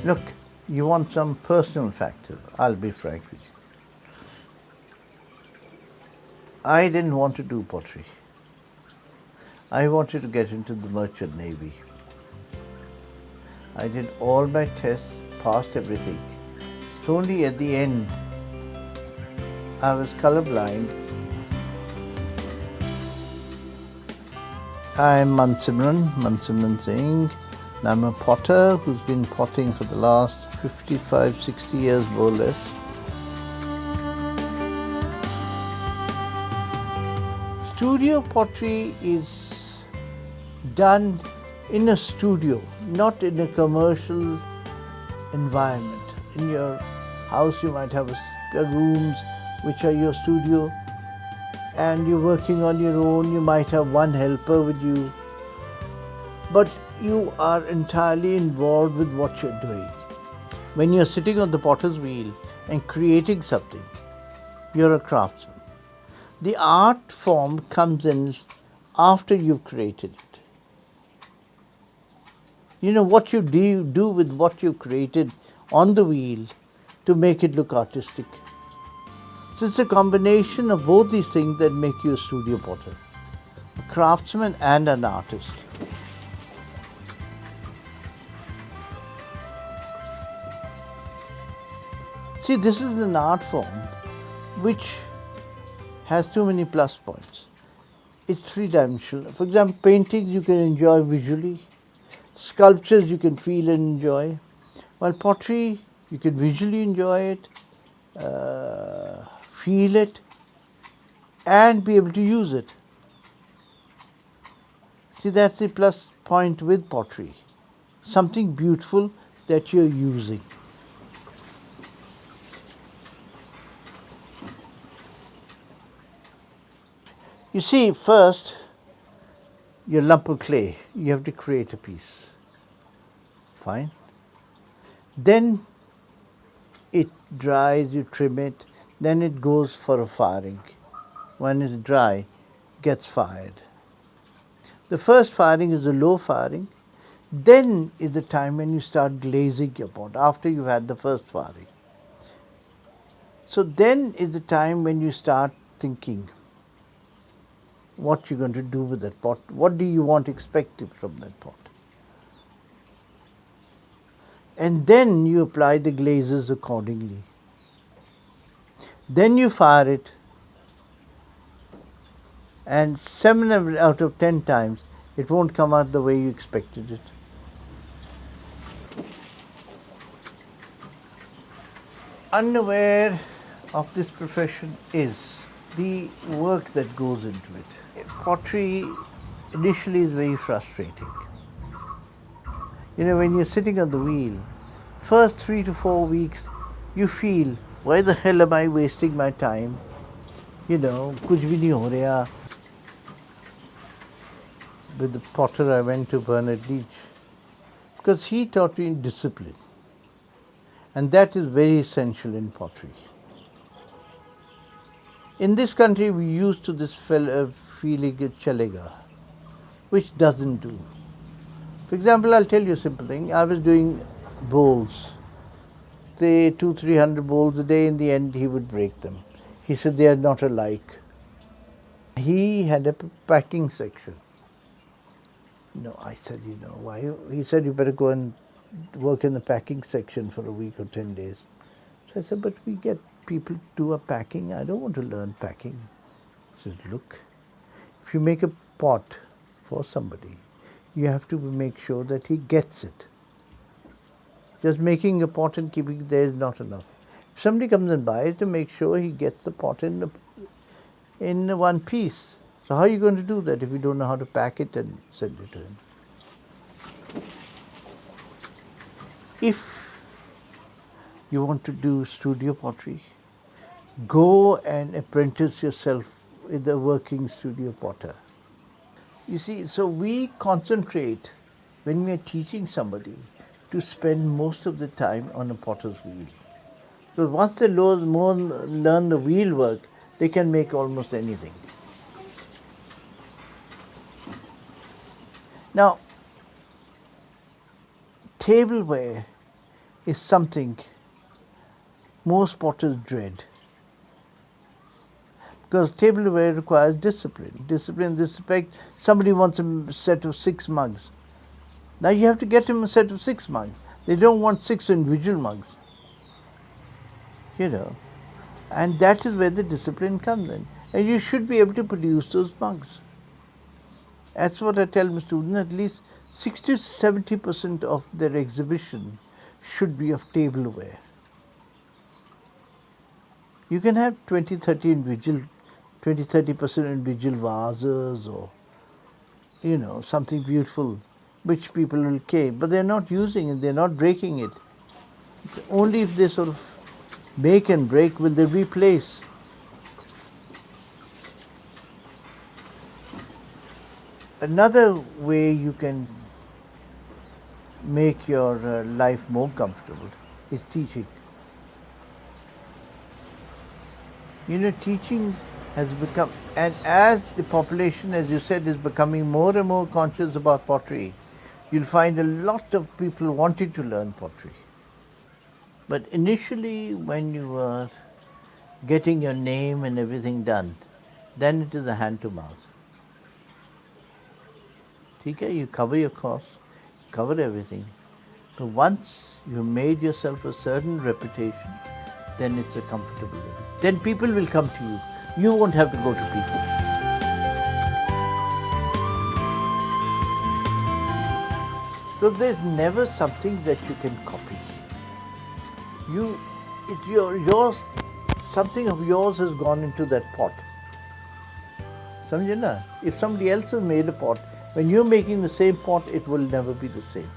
Look, you want some personal factor. I'll be frank with you. I didn't want to do pottery. I wanted to get into the merchant navy. I did all my tests, passed everything. It's only at the end I was colorblind. I'm Mansimran Singh, and I'm a potter who's been potting for the last 55, 60 years more or less. Studio pottery is done in a studio, not in a commercial environment. In your house you might have rooms which are your studio, and you're working on your own. You might have one helper with you, but you are entirely involved with what you're doing. When you're sitting on the potter's wheel and creating something, you're a craftsman. The art form comes in after you've created it. You know what you do with what you've created on the wheel to make it look artistic. So it's a combination of both these things that make you a studio potter, a craftsman and an artist. See, this is an art form which has too many plus points. It's three-dimensional. For example, paintings you can enjoy visually, sculptures you can feel and enjoy, while pottery you can visually enjoy it, feel it, and be able to use it. See, that's the plus point with pottery. Something beautiful that you're using. You see, first, your lump of clay, you have to create a piece. Fine. Then it dries, you trim it, then it goes for a firing. When it's dry, gets fired. The first firing is the low firing. Then is the time when you start glazing your pot, after you've had the first firing. So then is the time when you start thinking what you're going to do with that pot. What do you want expected from that pot? And then you apply the glazes accordingly. Then you fire it, and 7 out of 10 times it won't come out the way you expected it. Unaware of this profession is the work that goes into it. Pottery initially is very frustrating. You know, when you're sitting on the wheel, first 3 to 4 weeks, you feel, why the hell am I wasting my time? You know, kuch bhi nahi ho raha. With the potter I went to Bernard Leach, because he taught me discipline. And that is very essential in pottery. In this country, we used to this feeling chalega, which doesn't do. For example, I'll tell you a simple thing. I was doing bowls, say 200-300 bowls a day. In the end, he would break them. He said they are not alike. He had a packing section. No, I said, you know, why? He said, you better go and work in the packing section for a week or 10 days. So I said, but we get people to do a packing. I don't want to learn packing. He said, look, if you make a pot for somebody, you have to make sure that he gets it. Just making a pot and keeping it there is not enough. If somebody comes and buys, to make sure he gets the pot in one piece. So how are you going to do that if you don't know how to pack it and send it to him? If you want to do studio pottery, go and apprentice yourself with a working studio potter. You see, so we concentrate when we are teaching somebody to spend most of the time on a potter's wheel. Because once they learn the wheel work, they can make almost anything. Now, tableware is something most potters dread. Because tableware requires discipline. Discipline in this respect, somebody wants a set of 6 mugs. Now you have to get him a set of 6 mugs. They don't want 6 individual mugs. You know. And that is where the discipline comes in. And you should be able to produce those mugs. That's what I tell my students, at least 60 to 70% of their exhibition should be of tableware. You can have 20-30% individual vases or, something beautiful which people will keep, but they're not using it, they're not breaking it. Only if they sort of make and break will they replace. Another way you can make your life more comfortable is teaching. Teaching has become, and as the population, as you said, is becoming more and more conscious about pottery, you'll find a lot of people wanting to learn pottery. But initially, when you are getting your name and everything done, then it is a hand to mouth. Okay, you cover your costs, cover everything. So once you made yourself a certain reputation, then it's a comfortable living. Then people will come to you. You won't have to go to people. So there's never something that you can copy. Yours, something of yours has gone into that pot. Samjhe na? If somebody else has made a pot, when you're making the same pot, it will never be the same.